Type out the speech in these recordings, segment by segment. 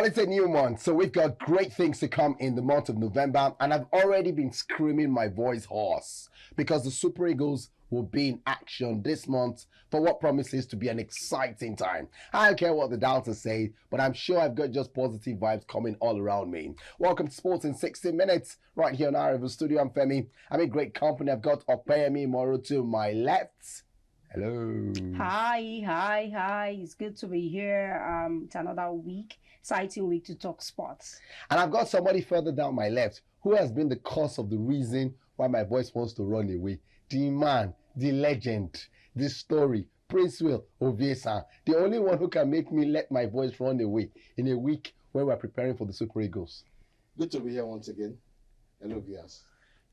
Well, it's a new month, so we've got great things to come in the month of November, and I've already been screaming my voice hoarse because the Super Eagles will be in action this month for what promises to be an exciting time. I don't care what the doubters say, but I'm sure I've got just positive vibes coming all around me. Welcome to Sports in 60 Minutes, right here on our Studio. I'm Femi. I'm in great company. I've got Opeyemi Imoru to my left. Hello. Hi. It's good to be here. It's another week, exciting week to talk sports. And I've got somebody further down my left who has been the cause of the reason why my voice wants to run away. The man, the legend, the story, Princewill Oviesan, the only one who can make me let my voice run away in a week where we're preparing for the Super Eagles. Good to be here once again. Hello, viewers.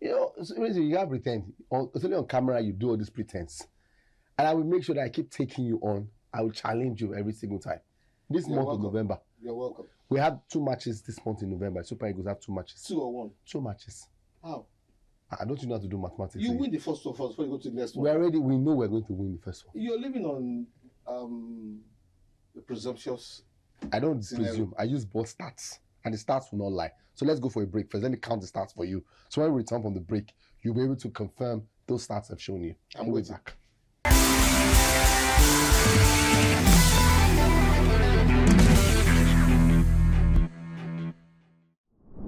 You know, you have pretend. It's only on camera you do all this pretense. And I will make sure that I keep taking you on. I will challenge you every single time. This month of November. You're welcome. We have 2 matches this month in November. Super Eagles have 2 matches. 2 or 1? 2 matches. How? I don't know how to do mathematics. You win the first one first before you go to the next one. We know we're going to win the first one. You're living on the presumptuous. I don't presume. I use both stats. And the stats will not lie. So let's go for a break first. Let me count the stats for you. So when we return from the break, you'll be able to confirm those stats I've shown you. I'm waiting. Back.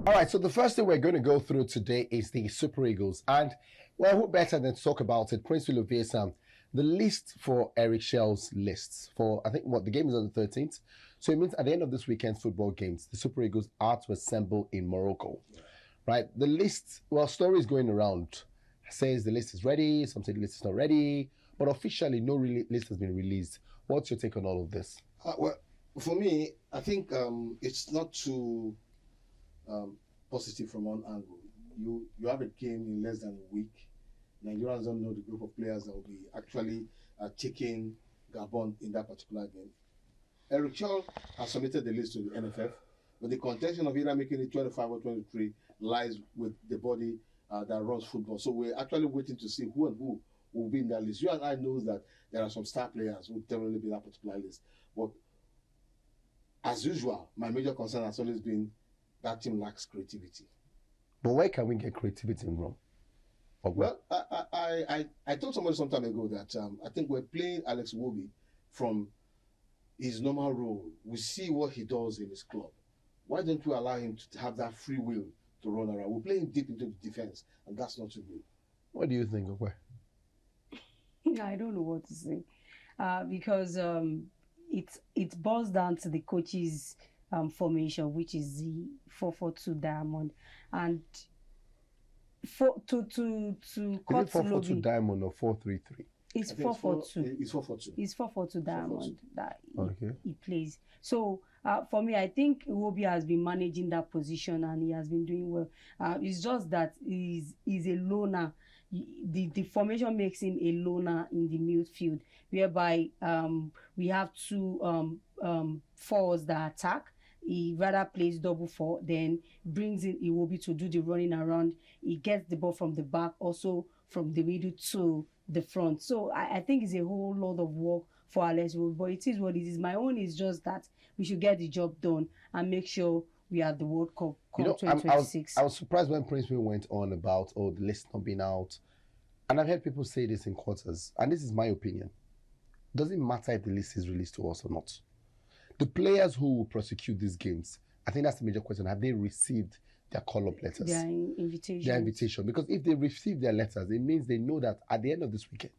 All right, so the first thing we're going to go through today is the Super Eagles. And, well, who better than to talk about it? Princewill Oviesan, the list for Eric Chelle's lists for, I think, the game is on the 13th. So it means at the end of this weekend's football games, the Super Eagles are to assemble in Morocco, right? The list, stories going around says the list is ready. Some say the list is not ready. But officially, no list has been released. What's your take on all of this? Well, for me, I think it's not too positive from one angle. You have a game in less than a week. Nigerians don't know the group of players that will be actually taking Gabon in that particular game. Eric Chelle has submitted the list to the NFF, but the contention of either making it 25 or 23 lies with the body that runs football. So we're actually waiting to see who and who will be in that list. You and I know that there are some star players who will definitely be in that particular list. But as usual, my major concern has always been that team lacks creativity. But where can we get creativity from? Well, I told somebody some time ago that I think we're playing Alex Iwobi from his normal role. We see what he does in his club. Why don't we allow him to have that free will to run around? We're playing deep into the defense, and that's not too good. What do you think, Okwe? I don't know what to say because it boils down to the coach's formation, which is the 4-4-2 diamond, and to Is it cut 4-4-2 diamond or 4-3-3? It's 4-4-2. It's 4-4-2. It's 4-4-2 diamond that he plays. So for me, I think Iwobi has been managing that position and he has been doing well. It's just that he's a loner. The formation makes him a loner in the midfield, whereby we have 2 forwards that attack. He rather plays double 4, then brings in Iwobi to do the running around. He gets the ball from the back, also from the middle to the front. So I think it's a whole lot of work for Alex Iwobi, but it is what it is. My own is just that we should get the job done and make sure we are the World Cup come 2026. I was surprised when Princewill went on about the list not being out. And I've heard people say this in quarters, and this is my opinion. Doesn't matter if the list is released to us or not. The players who will prosecute these games, I think that's the major question. Have they received their call-up letters? Their invitation. Their invitation. Because if they receive their letters, it means they know that at the end of this weekend,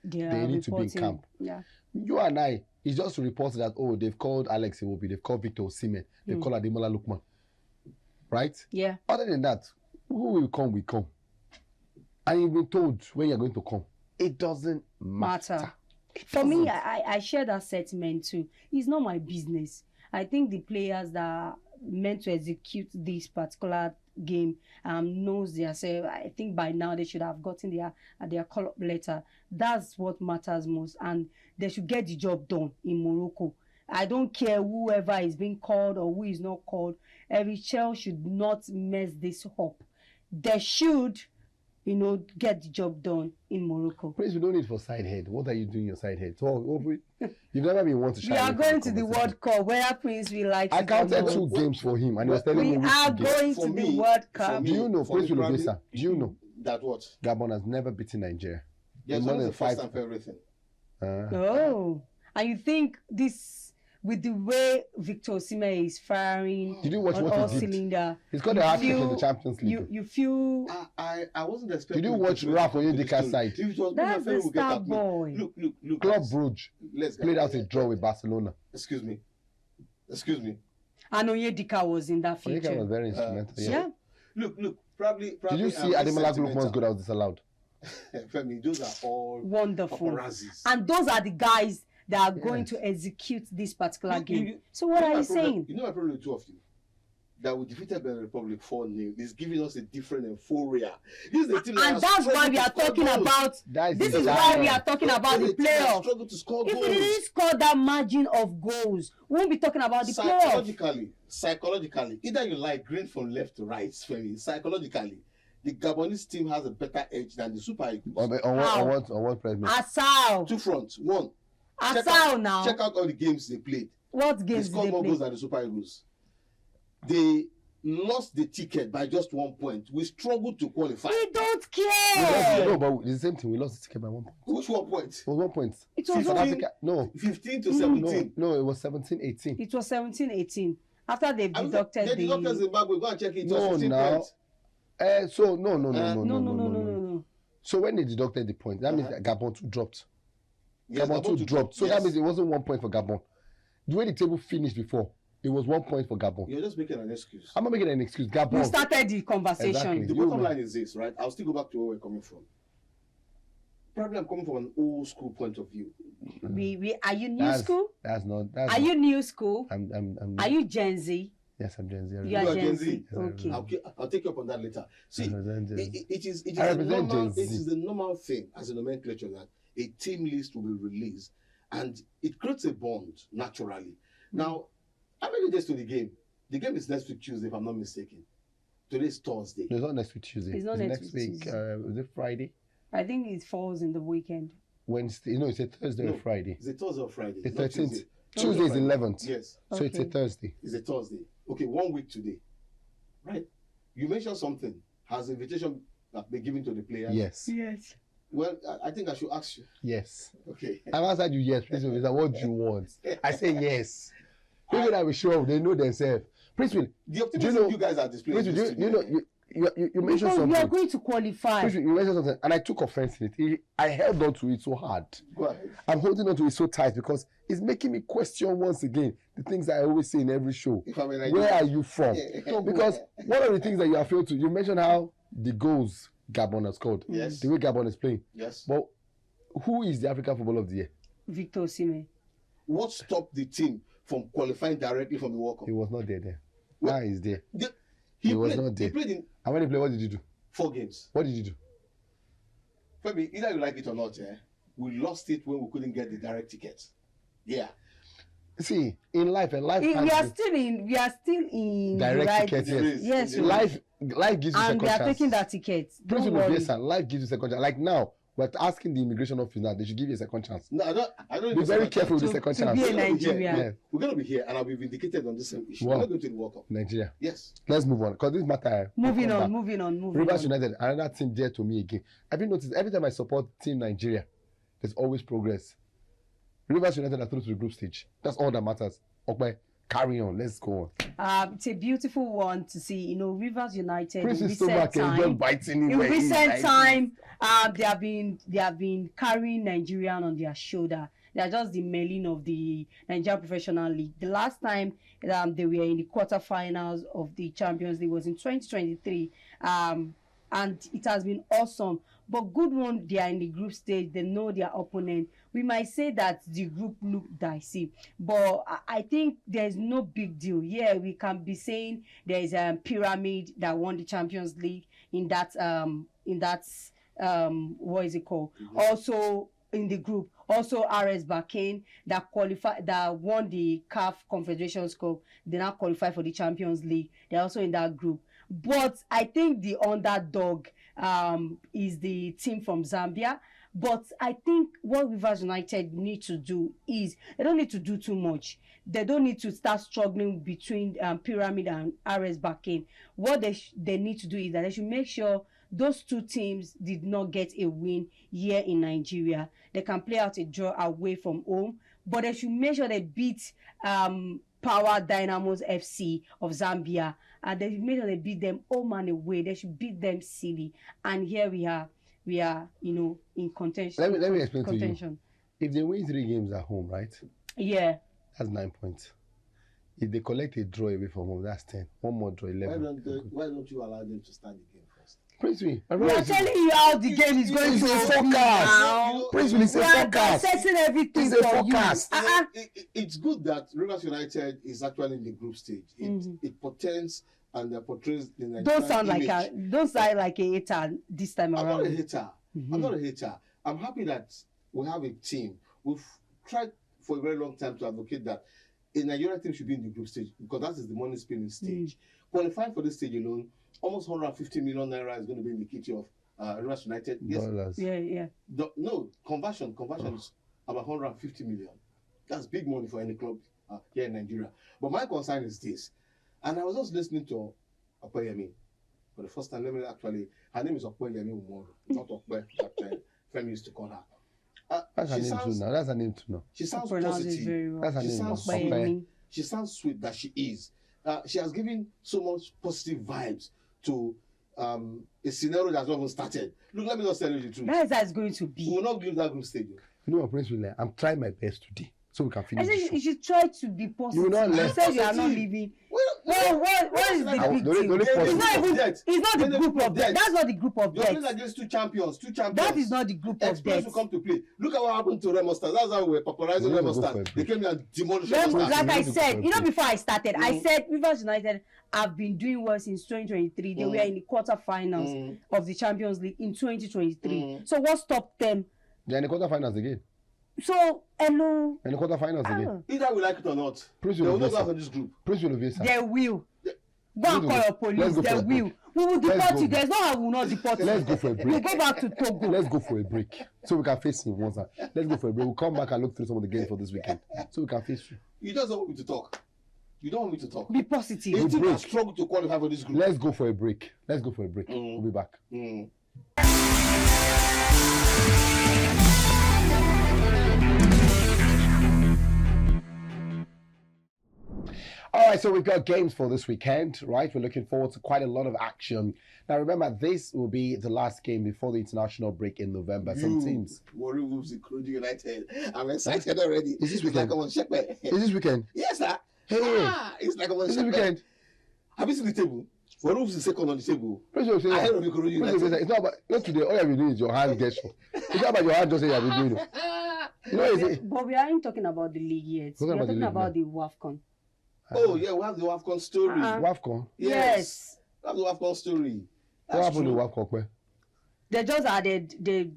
they need to be in camp. Yeah. You and I, it's just to report that, they've called Alex Iwobi, they've called Victor Osimhen, they've called Ademola Lookman. Right? Yeah. Other than that, who will come, we come. And you've been told when you're going to come. It doesn't matter. For me, I share that sentiment too. It's not my business. I think the players that are meant to execute this particular game knows themselves. I think by now they should have gotten their call-up letter. That's what matters most, and they should get the job done in Morocco. I don't care whoever is being called or who is not called. Every Chelle should not mess this up. They should get the job done in Morocco. Prince, we don't need for side head. What are you doing your side head? You've never been one to shine. We are going to the World Cup, whether Prince will like. I counted 2 games for him, and he was telling me we are going to the World Cup. Do you know Princewill Oviesan? Do you know that what Gabon has never beaten Nigeria? Yes, more than 5 times for everything. Oh, and you think this? With the way Victor Osimhen is firing did you watch on what all he did? cylinder, he's got a hat trick in the Champions League. You feel. I wasn't expecting. Did you watch Ralph Onyedika's side? That's the star boy. Look. Club Brugge played out a draw with Barcelona. Excuse me. And Onyedika was in that feature. Onyedika was very instrumental. Yeah. Look. Probably. Did you see Ademola Lookman's goal that was disallowed? Femi, those are all wonderful. Paparazzis. And those are the guys that are going to execute this particular game. So what are you saying? You know my problem with 2 of you? That we defeated the Republic 4-0 is giving us a different euphoria. This is the team and that's why we are talking about. This is why we are talking about the playoff. If we didn't score that margin of goals, we won't be talking about the playoff. Psychologically, either you like green from left to right, Femi. Psychologically, the Gabonese team has a better edge than the Super Eagles. On what premise? Asao. 2 fronts. 1. Now. Check out all the games they played. What games they scored more goals than the Super Eagles. They lost the ticket by just 1 point. We struggled to qualify. We don't care. No, but it's the same thing. We lost the ticket by 1 point. Which 1 point? It was 1 point. It was 15 to 17. No, it was 17-18. It was 17-18. After they've deducted they deducted Zimbabwe. Go and check it. It was 15 points. No. So when they deducted the point, that means that Gabon 2 dropped. Yes, Gabon 2 dropped. So that means it wasn't 1 point for Gabon. The way the table finished before, it was 1 point for Gabon. You're just making an excuse. I'm not making an excuse. Gabon. We started the conversation. Exactly. The bottom line is this, right? I'll still go back to where we're coming from. Probably I'm coming from an old school point of view. We are you new school? Are you new school? Are you Gen Z? Yes, I'm Gen Z. You are Gen Z. Okay. I'll take you up on that later. See, it is the normal thing as a nomenclature that a team list will be released and it creates a bond naturally. Now, how many days to the game? The game is next week Tuesday, if I'm not mistaken. Today's Thursday. No, it's not next week Tuesday. It's not next week. Is it Friday? I think it falls in the weekend. Wednesday. No, it's a Thursday or Friday. It's a Thursday or Friday. The 13th. Tuesday is 11th. Yes. So it's a Thursday. It's a Thursday. Okay, 1 week today. Right? You mentioned something. Has the invitation been given to the players? Yes. Yes. Well, I think I should ask you. Yes. Okay. I've answered you yes. Please, what do you want? I say yes. People that will show up, they know themselves. Princewill, the optimism you guys are displaying. You mentioned something. We are going to qualify. Princewill, you mentioned something, and I took offense in it. I held on to it so hard. Go ahead. I'm holding on to it so tight because it's making me question once again the things that I always say in every show. Where are you from? Because one of the things that you have failed to, you mentioned how the goals Gabon has scored. Yes. The way Gabon is playing. Yes. But who is the African Footballer of the Year? Victor Osimhen. What stopped the team from qualifying directly from the World Cup? He was not there. Now he's there. He was not there. He played in. And when he played, what did you do? 4 games. What did you do? Femi, either you like it or not, we lost it when we couldn't get the direct tickets. Yeah. See, in life, we are still in direct tickets. Yes. Life gives you second chance. And they are taking that ticket. Don't worry. Life gives you second chance. Like now, we're asking the immigration office now, they should give you a second chance. No, I don't be very careful with the second chance. Be in Nigeria. We're going to be here and I'll be vindicated on this same issue. Wow. We're not going to the World Cup. Nigeria. Yes. Let's move on. Because this matter. Moving on. Rivers United, another team dear to me again. Have you noticed every time I support Team Nigeria, there's always progress. Rivers United are through to the group stage. That's all that matters. Okay, carry on. Let's go on. It's a beautiful one to see. Rivers United. Prince is back and just biting in recent time, they have been carrying Nigerian on their shoulder. They are just the mailing of the Nigerian Professional League. The last time they were in the quarterfinals of the Champions League was in 2023, and it has been awesome. But good one, they are in the group stage. They know their opponent. We might say that the group looked dicey, but I think there's no big deal. Yeah, we can be saying there is a pyramid that won the Champions League in that what is it called? Mm-hmm. Also in the group, also RS Berkane that won the CAF Confederations Cup. They now qualify for the Champions League. They're also in that group. But I think the underdog is the team from Zambia. But I think what Rivers United need to do is they don't need to do too much. They don't need to start struggling between Pyramid and RS Bakken. What they need to do is that they should make sure those two teams did not get a win here in Nigeria. They can play out a draw away from home, but they should make sure they beat Power Dynamos FC of Zambia, and they should make sure they beat them home and away. They should beat them silly. And here we are, in contention. Let me explain to you. If they win 3 games at home, right? Yeah. That's 9 points. If they collect a draw away from home, that's 10. One more draw, 11. Why don't you allow them to start the game first? Princewill, we are telling you how the game is going to forecast. Princewill, it's a forecast. We are assessing everything for forecast. It's good that Rivers United is actually in the group stage. It portends and portrays the Nigerian Don't sound like a hater this time around. I'm not a hater. I'm not a hater. I'm happy that we have a team. We've tried for a very long time to advocate that a Nigerian team should be in the group stage because that is the money spinning stage. Qualifying for this stage alone, almost 150 million naira is going to be in the kitty of Rivers United. Yes. Dollars. Yeah. No, conversion is about 150 million. That's big money for any club here in Nigeria. But my concern is this, and I was just listening to Opeyemi for the first time. Her name is Opeyemi Imoru, not Ope that Femi used to call her. That's her name too now. She sounds positive. That's her She name sounds now. sweet. She sounds sweet that she is. She has given so much positive vibes to a scenario that's not even started. Look, let me just tell you the truth. That is how it's going to be. We will not leave that group stage. You know what, Princewill, I'm trying my best today so we can finish. I think you should try to be positive. You will not You let said you are not leaving. What is the big deal? It's not the group of death. That's not the group of You're death. playing against two champions. That is not the group of Express death. will come to play. Look at what happened to Remo Stars. That's how we were popularizing Remo Stars. They came here and demolished Remo Stars. Like I said, before I started, I said Rivers United have been doing well since 2023. They were in the quarterfinals of the Champions League in 2023. So what stopped them? They're in the quarterfinals again. So, hello. In the quarterfinals again. Either we like it or not, they will not go out of this group. Princewill Oviesan. They will. Go and call your police. They will. We will deport you. There's no how we will not deport you. Let's go for a break. We'll go back to Togo. Let's go for a break so we can face him once. Let's go for a break. We'll come back and look through some of the games for this weekend so we can face you. You just don't want me to talk. You don't want me to talk. Be positive. A team has struggled to qualify for this group. Let's go for a break. We'll be back. All right, so we've got games for this weekend, right? We're looking forward to quite a lot of action. Now, remember, this will be the last game before the international break in November. Some teams. Warri Wolves, Imoru United. I'm excited already. Is this weekend? It's like I'm on Is this weekend? Yes, sir. Hey. It's like I'm on Is this weekend? Have you seen the table? Warri Wolves is second on the table. Ahead of Imoru United. It's not about, not today, all you have been doing is your hand gesture. It's not about your hand just saying you have been doing it. But we aren't talking about the league yet. We're talking about the WAFCON. Oh, yeah, we have the WAFCON story. WAFCON? Yes. We have the WAFCON story. What happened to WAFCON? They just added, they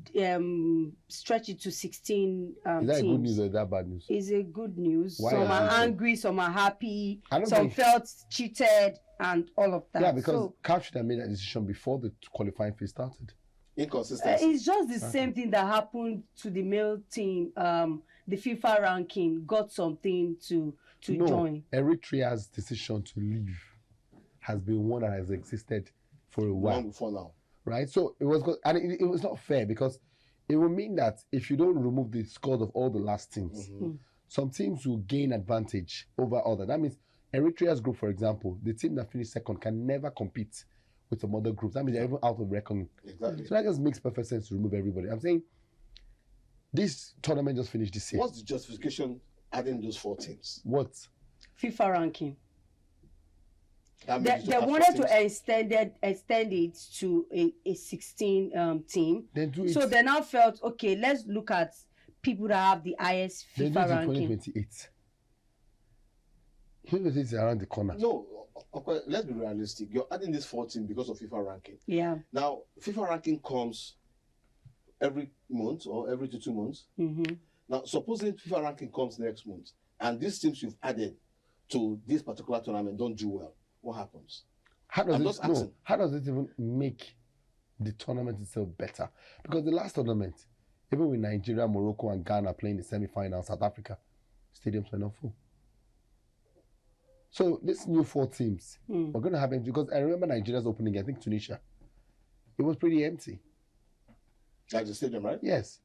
stretch it to 16 Is that teams. a good news or is that bad news? It's a good news. Why some are angry, some are happy, some felt cheated, and all of that. Yeah, because CAF should have made that decision before the qualifying phase started. Inconsistency. It's just the same thing that happened to the male team. The FIFA ranking got something to join. Eritrea's decision to leave has been one that has existed for a while. Long before now. Right? So it was good, and it was not fair because it will mean that if you don't remove the scores of all the last teams, some teams will gain advantage over others. That means Eritrea's group, for example, the team that finished second can never compete with some other groups. That means they're even out of reckoning. Exactly. So that just makes perfect sense to remove everybody. I'm saying this tournament just finished this year. What's the justification adding those 4 teams? What? FIFA ranking. They wanted to extend it to a 16 team. Then do it. So they now felt, okay, let's look at people that have the highest FIFA ranking. 2028. 2028 is around the corner. No, okay, let's be realistic. You're adding this 4 teams because of FIFA ranking. Yeah. Now, FIFA ranking comes every month or every 2 months. Now, supposing FIFA ranking comes next month, and these teams you've added to this particular tournament don't do well, what happens? How does it even make the tournament itself better? Because the last tournament, even with Nigeria, Morocco, and Ghana playing the semi-final, South Africa, stadiums were not full. So these new 4 teams, we're going to have empty. Because I remember Nigeria's opening, I think Tunisia, it was pretty empty. Like the stadium, right? Yes.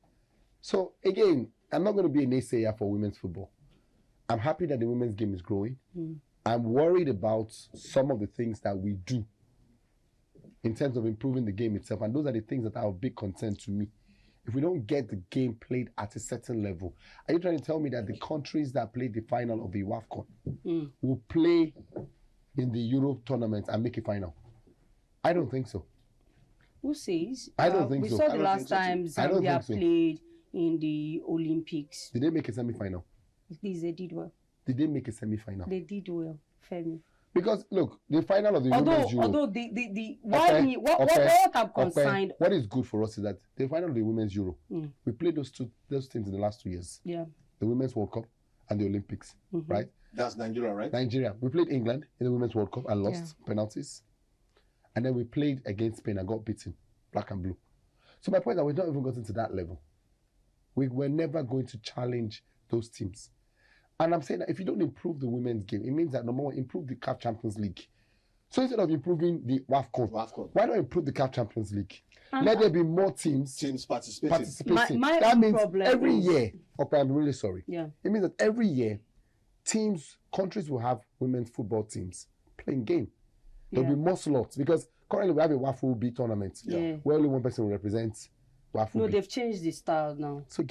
So again, I'm not going to be a naysayer for women's football. I'm happy that the women's game is growing. I'm worried about some of the things that we do in terms of improving the game itself. And those are the things that are of big concern to me. If we don't get the game played at a certain level, are you trying to tell me that the countries that played the final of the WAFCON will play in the Euro tournament and make a final? I don't think so. Who says? I don't think so. We saw the last time Zambia played in the Olympics. Did they make a semi-final? Please, they did well. Did they make a semi-final? They did well, Femi. Because look, the final of the Women's Euro. Although what I'm concerned. What is good for us is that the final of the Women's Euro, we played those teams in the last 2 years. Yeah. The Women's World Cup and the Olympics, right? That's Nigeria, right? Nigeria. We played England in the Women's World Cup and lost penalties. And then we played against Spain and got beaten, black and blue. So my point is that we've not even gotten to that level. We were never going to challenge those teams. And I'm saying that if you don't improve the women's game, it means that number one, improve the CAF Champions League. So instead of improving the WAFCON, why not improve the CAF Champions League? Let there be more teams participating. That means every year, I'm really sorry. Yeah. It means that every year, countries will have women's football teams playing game. There'll be more slots because currently we have a WAFU B tournament where only one person will represent WAFU. No, they've changed the style now. So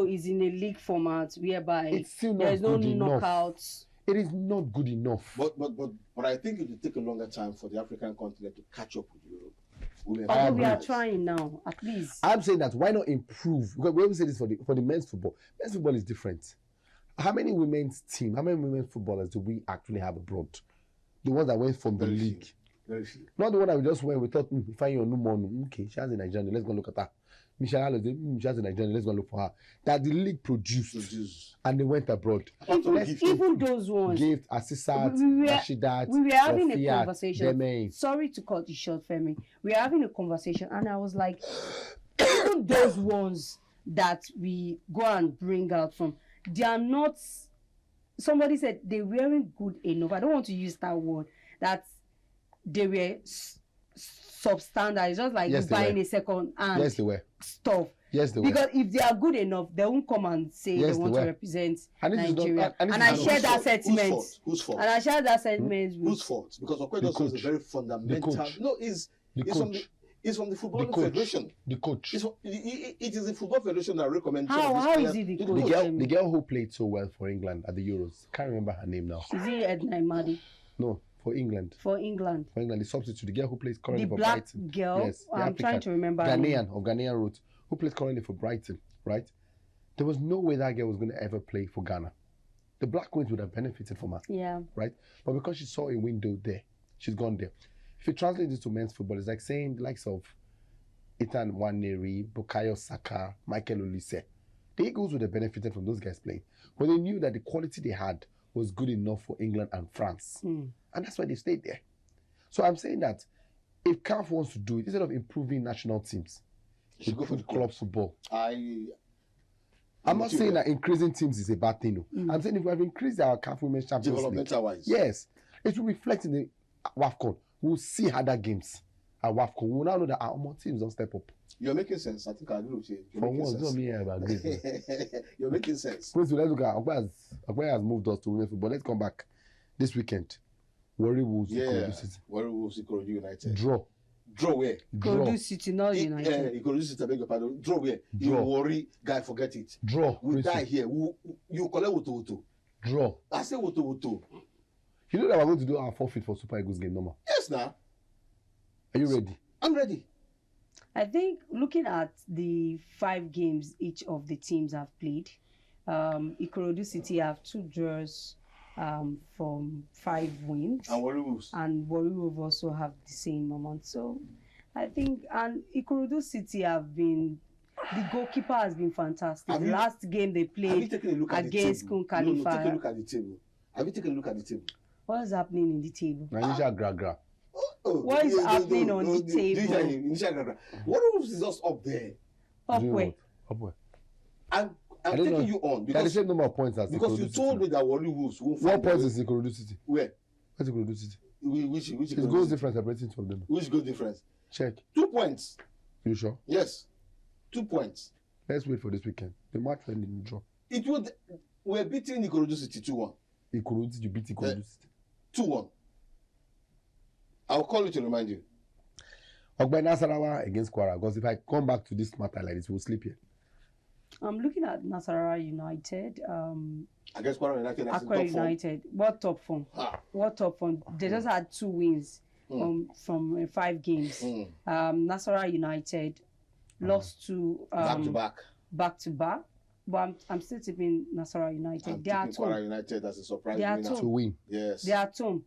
it's in a league format whereby there's no knockouts. It is not good enough. But I think it will take a longer time for the African continent to catch up with Europe. Although we are trying now, at least. I'm saying that why not improve? Because we always say this for the men's football. Men's football is different. How many women's footballers do we actually have abroad? The ones that went from the league. Very few. Not the one that we just went, we thought, find your new one. Okay, she has a Nigerian, let's go look at her. Michelle Allen, she has a Nigerian, let's go look for her. That the league produced. And they went abroad. Even those ones. Gift, Assisat, Rashidat, we were having a conversation. Deme. Sorry to cut you short, Femi. We were having a conversation and I was like, even those ones that we go and bring out from, they are not... Somebody said they weren't good enough. I don't want to use that word. That they were substandard. It's just like buying a second hand stuff. Yes, they were. Because if they are good enough, they won't come and say they want to represent Nigeria. And I share that sentiment. Whose fault? And I share that sentiment. Whose fault? Because Okoye is a very fundamental. No, it's from the Football Federation. The coach. It is the Football Federation that recommends. How is it the coach? The girl who played so well for England at the Euros. Can't remember her name now. Is it Edna Imadi? No, for England. For England, the substitute, the girl who plays currently for Brighton. Brighton. The black girl. Yes, I'm trying to remember. Ghanaian root, who plays currently for Brighton, right? There was no way that girl was going to ever play for Ghana. The Black Queens would have benefited from her. Yeah. Right? But because she saw a window there, she's gone there. If you translate this to men's football, it's like saying the likes of Ethan Nwaneri, Bukayo Saka, Michael Olise. The Eagles would have benefited from those guys playing. But they knew that the quality they had was good enough for England and France. And that's why they stayed there. So I'm saying that if CAF wants to do it, instead of improving national teams, they should go for the club football. I'm not saying that increasing teams is a bad thing. No. I'm saying if we have increased our CAF Women's Champions League, developmental-wise, yes, it will reflect in the WAFCON. We'll see harder games at WAFCON. We'll now know that our more teams don't step up. You're making sense. I think I agree with you. You're making sense. Let's look at Okoye has moved us to women's football. Let's come back this weekend. Warri Wolves, Warri Wolves, Imoru United. Draw where? Ikoroddu City, not United. Ikoroddu City, I beg your pardon. Draw where? You worry, guy, forget it. Draw. We die here. You collect Woto. Draw. I say Woto. You know that we're going to do our forfeit for Super Eagles game, normal? Yes, now. Are you ready? I'm ready. I think looking at the 5 games each of the teams have played, Ikoroddu City have 2 draws from 5 wins. And Warri Wolves. And Warri Wolves also have the same amount. So I think, and Ikoroddu City the goalkeeper has been fantastic. The last game they played against Kun Khalifa. Take a look at the table. Have you taken a look at the table? What is happening in the table? Nanisha Gragra. What is happening on the table? Warri Wolves is just up there. Up where? I'm taking you on because the same number of points as because you told me that Warri Wolves won't find. What points is Ikorodu City? Where? Where's Ikorodu City? Which it's goals difference separating from them. Which goal difference? Check. 2 points. You sure? Yes. 2 points. Let's wait for this weekend. The match when in draw. It would. We're beating Ikorodu City 2-1. Ikorodu City, you beat Ikorodu City. 2-1. I'll call you to remind you. Ogbe Nasarawa against Kwara. Because if I come back to this matter like this, we'll sleep here. I'm looking at Nasarawa United. Against Kwara United. Kwara United. What top form? What top form? They just had 2 wins from 5 games. Nasarawa United lost to back to back. But I'm still tipping Nasarawa United. They are Kwara United as a surprise winner. To win. Yes. They are two.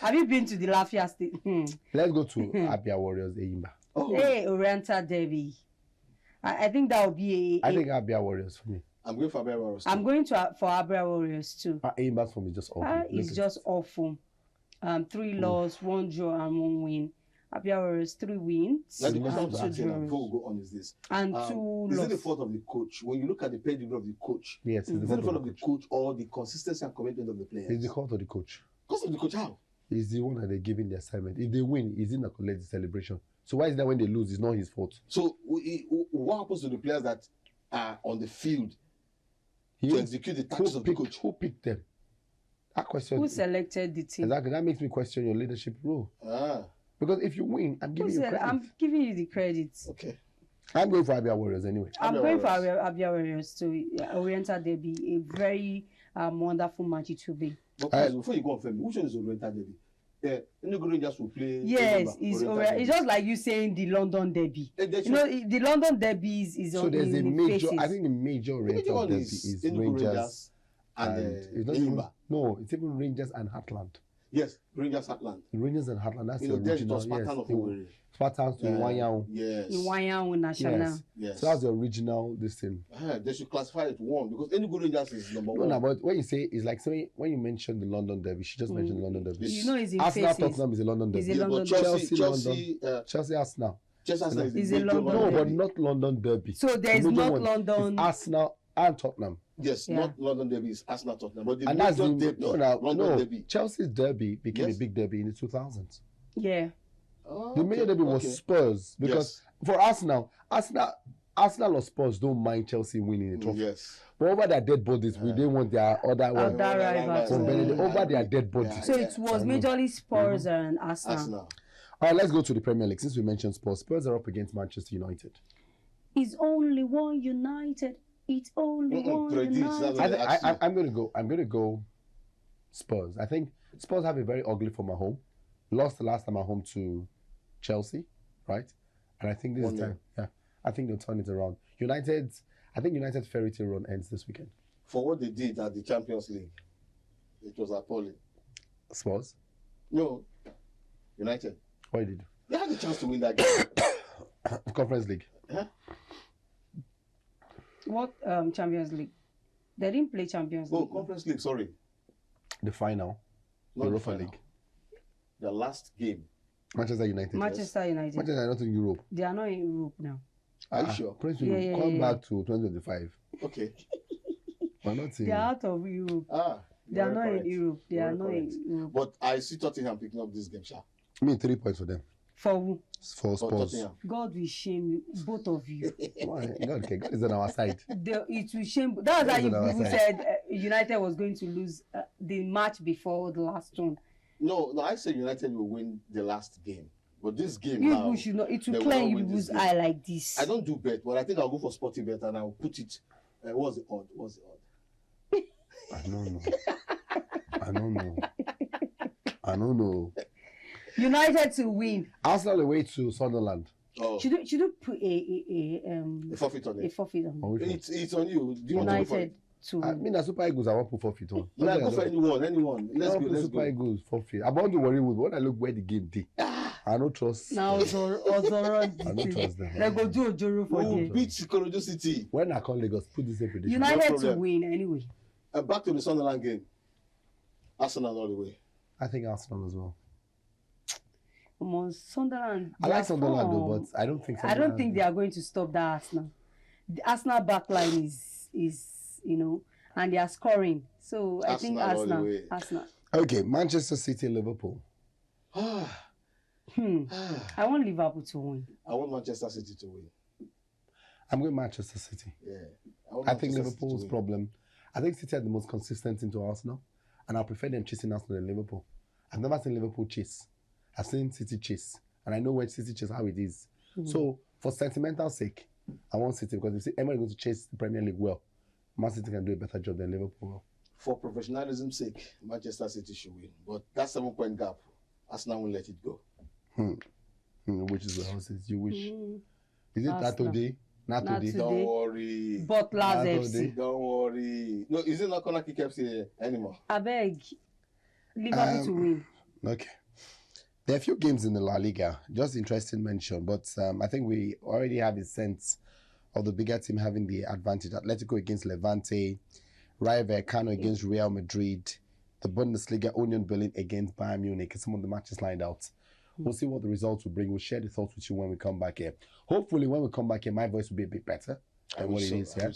Have you been to the Lafia State? Let's go to Abia Warriors Enyimba. Hey, Oriental Derby. I think that will be I think Abia Warriors for me. I'm going for Abia Warriors too. I'm going for Abia Warriors too. Enyimba's for me just awful. It's just awful. 3 losses, 1 draw and 1 win. Abia Warriors 3 wins. Now the question to ask before we go on is this. And 2 losses. Is it the fault of the coach? When you look at the pedigree of the coach, yes, is it the fault of the coach or the consistency and commitment of the players? It's the fault of the coach. Because of the coach, how? He's the one that they're giving the assignment. If they win, he's in the collect the celebration. So why is that when they lose, it's not his fault? So what happens to the players that are on the field to execute the tactics of the coach? Who picked them? That question. Who selected the team? Exactly. That makes me question your leadership role. Because if you win, I'm giving you credit. I'm giving you the credit. Okay. I'm going for Abia Warriors anyway. I'm going for Abia Warriors too. Oriental Derby, a very wonderful match it will be. Before you go on, Femi, which one is Oriental Derby? Enugu Rangers will play. Yes, it's just like you saying the London Derby. You know, the London Derby is so there's a major. Faces. I think the major Oriental Derby is Rangers and Enyimba. No, it's even Rangers and Heartland. Yes, Rangers Heartland. Rangers and Heartland. That's the original. Yes, Spartans to Iwanyan. Yes. Iwanyan National. Yes. So that's the original this thing. They should classify it 1 because Enugu Rangers is number 1. No, but when you say it's like saying when you mention the London Derby, she just mentioned the London Derby. You know, it's in Arsenal faces. Tottenham is a London Derby. It's a London Chelsea Arsenal. Chelsea Arsenal is a London Derby. No, but not London Derby. So there is not London. It's Arsenal and Tottenham. Yes, not London Derby, it's Arsenal Tottenham. But the and that's the derby, London Derby. Chelsea's Derby became a big derby in the 2000s. Yeah. The major derby was Spurs because for Arsenal or Spurs don't mind Chelsea winning the trophy. Yes. But over their dead bodies, we didn't want their other rivals. Over their dead bodies. So it was majorly Spurs and Arsenal. All right, let's go to the Premier League. Since we mentioned Spurs, Spurs are up against Manchester United. It's only one United. It's only one United. I'm going to go Spurs. I think Spurs have a very ugly form at home. Lost the last time at home to Chelsea, right? And I think this time, I think they'll turn it around. I think United's fairy tale run ends this weekend. For what they did at the Champions League, it was appalling. Spurs? No, United. What did? They had a chance to win that game. Conference League. Huh? What Champions League? They didn't play Champions League. Oh, Conference League, sorry. The final. Not Europa the final. League. The last game. Manchester United. Manchester United. Manchester are not in Europe. They are not in Europe now. Are you sure? Princewill, come back to 2025. Okay. We're not in. They are out of Europe. They are not in Europe. They are not in Europe. But I see Tottenham picking up this game, Sha. I mean, 3 points for them. For who? For Spurs. God will shame you, both of you. God is on our side. It will shame. That's why you said United was going to lose the match before the last one. No, I said United will win the last game. But this game you now... should not. It will claim you lose eye like this. I don't do bet, but I think I'll go for sporty bet and I'll put it... what's the odd? I don't know. United to win. Arsenal away to Sunderland. Oh. Should you put a forfeit on it? A forfeit on it. It's on you. Do you United want to I mean, the Super Eagles, I want to put forfeit on. I go for anyone. Let's go. Super Eagles forfeit. I want to worry with when I look where the game did. I don't trust. Now, Ozoro. I don't trust them. They go do Ojoro for them. Beat Ikorodu City. When I call Lagos, put this in prediction. United to win anyway. Back to the Sunderland game. Arsenal all the way. I think Arsenal as well. Sunderland. I like Sunderland though, but I don't think. I don't think they are going to stop that Arsenal. The Arsenal backline is and they are scoring. So I think Arsenal. Okay, Manchester City, Liverpool. I want Liverpool to win. I want Manchester City to win. I'm going Manchester City. Yeah. I think Liverpool's problem. I think City are the most consistent into Arsenal, and I prefer them chasing Arsenal than Liverpool. I've never seen Liverpool chase. I've seen City chase, and I know when City chase how it is. So, for sentimental sake, I want City because if Emery is going to chase the Premier League well, Man City can do a better job than Liverpool. For professionalism's sake, Manchester City should win, but that 7-point gap, Arsenal won't let it go. Which is the houses you wish. Is it that today? Not today. Don't worry. But last FC. Don't worry. No, is it not gonna kick FC anymore? I beg. Liverpool to win. Okay. There are a few games in the La Liga. Just interesting mention, but I think we already have a sense of the bigger team having the advantage. Atletico against Levante, Rayo Vallecano against Real Madrid, the Bundesliga Union Berlin against Bayern Munich. Some of the matches lined out. We'll see what the results will bring. We'll share the thoughts with you when we come back here. Hopefully, when we come back here, my voice will be a bit better than what it is here.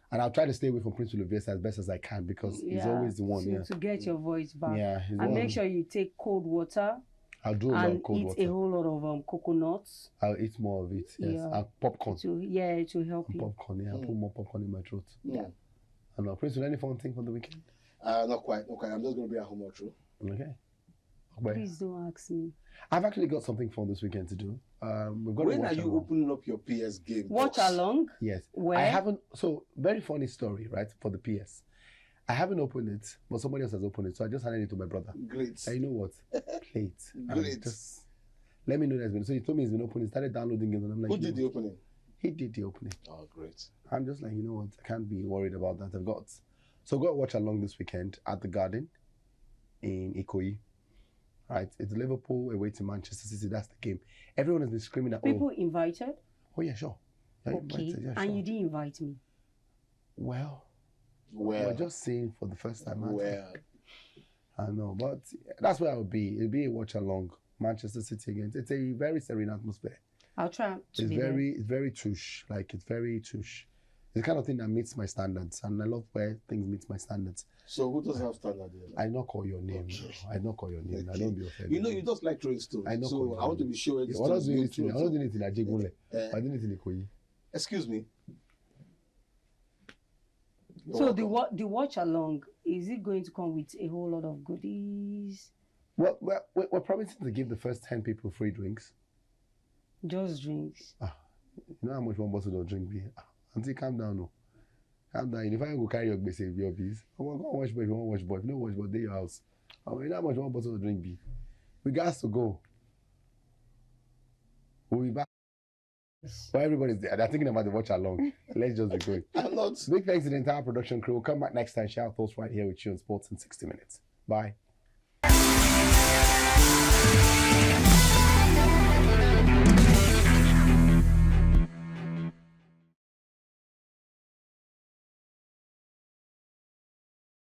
And I'll try to stay away from Princewill Oviesan as best as I can because he's always the one. To get your voice back. Yeah, and make sure you take cold water. I'll do a lot of cold water. And eat a whole lot of coconuts. I'll eat more of it. Yes, and popcorn. It will help you. Popcorn. Yeah, I'll put more popcorn in my throat. Yeah. And Princewill, any fun thing for the weekend? Not quite. I'm just going to be at home all through. Okay. Please don't ask me. I've actually got something fun this weekend to do. When are you opening up your PS game? Watch along? Yes. Where? I haven't. So, very funny story, right, for the PS. I haven't opened it, but somebody else has opened it. So I just handed it to my brother. Great. And you know what? Great. Great. Let me know that's been. So he told me it's been open. He started downloading it. And I'm like, who did the opening? He did the opening. Oh, great. I'm just like, you know what? I can't be worried about that. I've got. So go watch along this weekend at the Garden in Ikoyi. Right, it's Liverpool away to Manchester City. That's the game. Everyone has been screaming at people invited. Oh yeah, sure. Yeah, okay, invited, yeah, and sure. you didn't invite me. Well, we're just seeing for the first time. I know, but that's where I would be. It'll be a watch along. Manchester City against. It's a very serene atmosphere. I'll try. It's very tush. Like it's very tush. It's the kind of thing that meets my standards, and I love where things meet my standards. So who doesn't have standards? I not call your name. Okay. I not call your name. Okay. I don't be offended. You know, you just like throwing stones. I know. So I want to be sure. Yeah, I was doing it in Ajigule. I did it in Ikoyi. Excuse me. So the watch along, is it going to come with a whole lot of goodies? Well, we're promising to give the first 10 people free drinks. Just drinks. You know how much one bottle of drink be? Auntie, calm down, no. Calm down. If I go carry your base, your bees. I want to watch boy. If you want to watch boy, if you don't watch boy, they your house. You know how much one bottle of drink be? We got to go. We'll be back. Well, everybody's there. They're thinking about the watch along. Let's just be going. I'm not. Big thanks to the entire production crew. We'll come back next time. Share our thoughts right here with you on Sports in 60 Minutes. Bye.